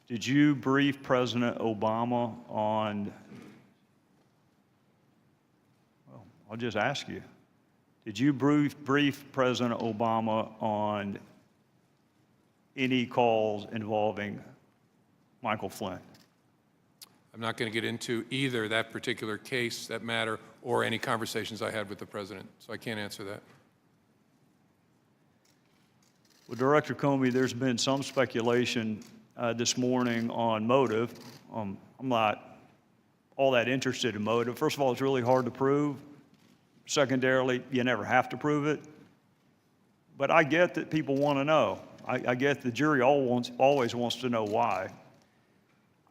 Did you brief President Obama on, well, I'll just ask you, did you brief President Obama on any calls involving Michael Flynn? I'm not going to get into either that particular case, that matter, or any conversations I had with the president, so I can't answer that. Well, Director Comey, there's been some speculation this morning on motive. I'm not all that interested in motive. First of all, it's really hard to prove. Secondarily, you never have to prove it. But I get that people want to know. I get the jury always wants to know why.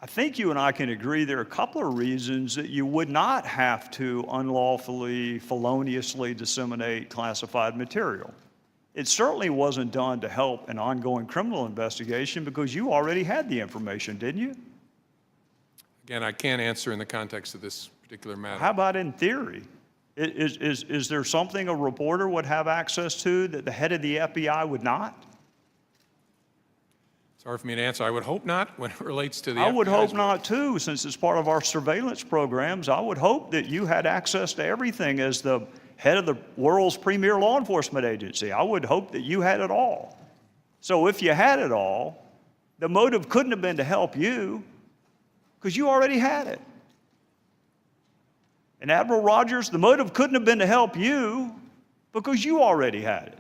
I think you and I can agree there are a couple of reasons that you would not have to unlawfully, feloniously disseminate classified material. It certainly wasn't done to help an ongoing criminal investigation because you already had the information, didn't you? Again, I can't answer in the context of this particular matter. How about in theory? Is there something a reporter would have access to that the head of the FBI would not? It's hard for me to answer. I would hope not when it relates to the I would FBI's hope not too, since it's part of our surveillance programs. I would hope that you had access to everything as the head of the world's premier law enforcement agency. I would hope that you had it all. So if you had it all, the motive couldn't have been to help you because you already had it. And Admiral Rogers, the motive couldn't have been to help you because you already had it.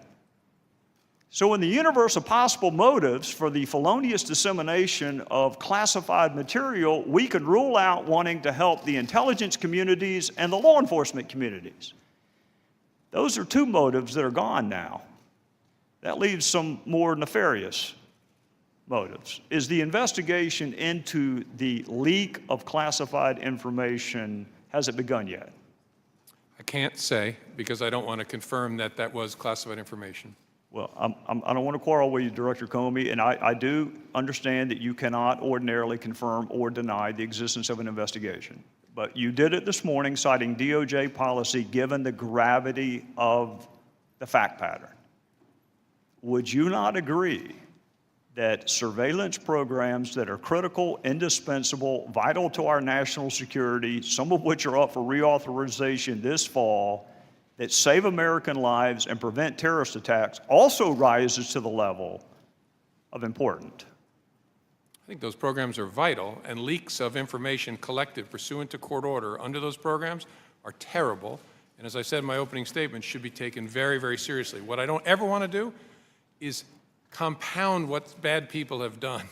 So in the universe of possible motives for the felonious dissemination of classified material, we could rule out wanting to help the intelligence communities and the law enforcement communities. Those are two motives that are gone now. That leaves some more nefarious motives. Is the investigation into the leak of classified information, has it begun yet? I can't say because I don't want to confirm that that was classified information. Well, I don't want to quarrel with you, Director Comey, and I do understand that you cannot ordinarily confirm or deny the existence of an investigation. But you did it this morning citing DOJ policy given the gravity of the fact pattern. Would you not agree that surveillance programs that are critical, indispensable, vital to our national security, some of which are up for reauthorization this fall, that save American lives and prevent terrorist attacks, also rises to the level of important? I think those programs are vital, and leaks of information collected pursuant to court order under those programs are terrible, and as I said in my opening statement, should be taken very, very seriously. What I don't ever want to do is compound what bad people have done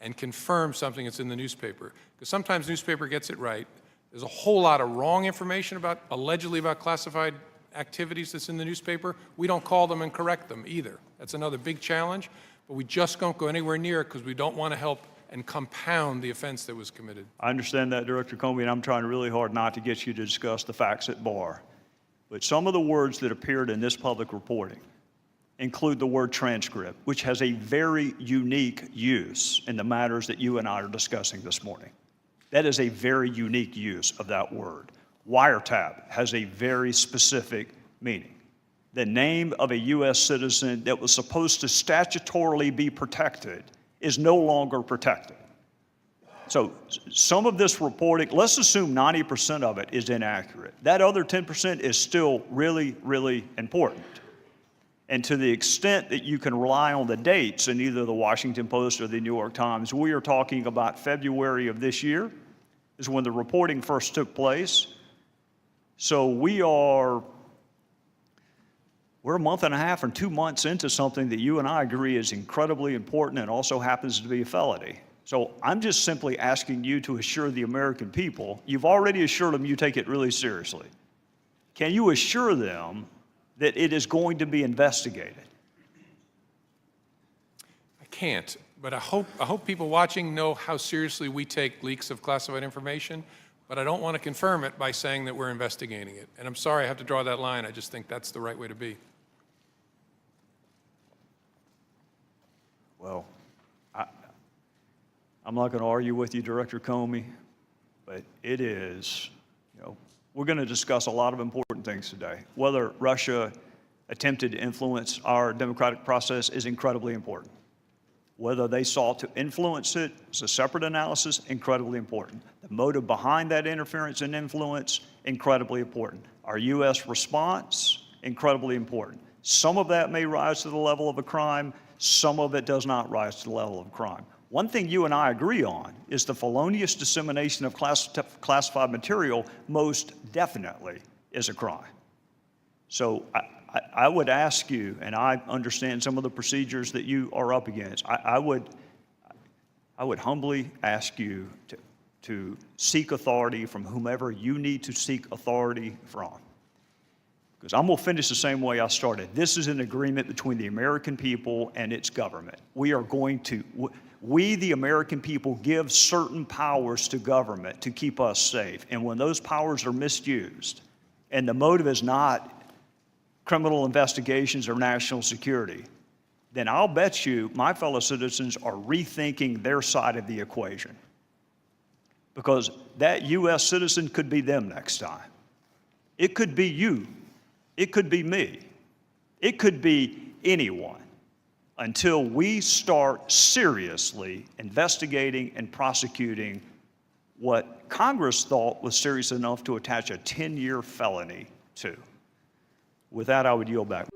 and confirm something that's in the newspaper, because sometimes newspaper gets it right. There's a whole lot of wrong information allegedly about classified activities that's in the newspaper. We don't call them and correct them either. That's another big challenge, but we just don't go anywhere near it because we don't want to help and compound the offense that was committed. I understand that, Director Comey, and I'm trying really hard not to get you to discuss the facts at bar. But some of the words that appeared in this public reporting include the word transcript, which has a very unique use in the matters that you and I are discussing this morning. That is a very unique use of that word. Wiretap has a very specific meaning. The name of a U.S. citizen that was supposed to statutorily be protected is no longer protected. So some of this reporting, let's assume 90% of it is inaccurate. That other 10% is still really, really important. And to the extent that you can rely on the dates in either the Washington Post or the New York Times, we are talking about February of this year is when the reporting first took place. So we're a month and a half or 2 months into something that you and I agree is incredibly important and also happens to be a felony. So I'm just simply asking you to assure the American people, you've already assured them you take it really seriously. Can you assure them that it is going to be investigated? I can't, but I hope people watching know how seriously we take leaks of classified information, but I don't want to confirm it by saying that we're investigating it. And I'm sorry I have to draw that line. I just think that's the right way to be. Well, I'm not going to argue with you, Director Comey, but it is, we're going to discuss a lot of important things today. Whether Russia attempted to influence our democratic process is incredibly important. Whether they sought to influence it is a separate analysis, incredibly important. The motive behind that interference and influence, incredibly important. Our U.S. response, incredibly important. Some of that may rise to the level of a crime, some of it does not rise to the level of a crime. One thing you and I agree on is the felonious dissemination of classified material most definitely is a crime. So I would ask you, and I understand some of the procedures that you are up against, I would humbly ask you to seek authority from whomever you need to seek authority from. Because I'm going to finish the same way I started. This is an agreement between the American people and its government. We, the American people, give certain powers to government to keep us safe. And when those powers are misused, and the motive is not criminal investigations or national security, then I'll bet you my fellow citizens are rethinking their side of the equation. Because that U.S. citizen could be them next time. It could be you. It could be me. It could be anyone until we start seriously investigating and prosecuting what Congress thought was serious enough to attach a 10-year felony to. With that, I would yield back.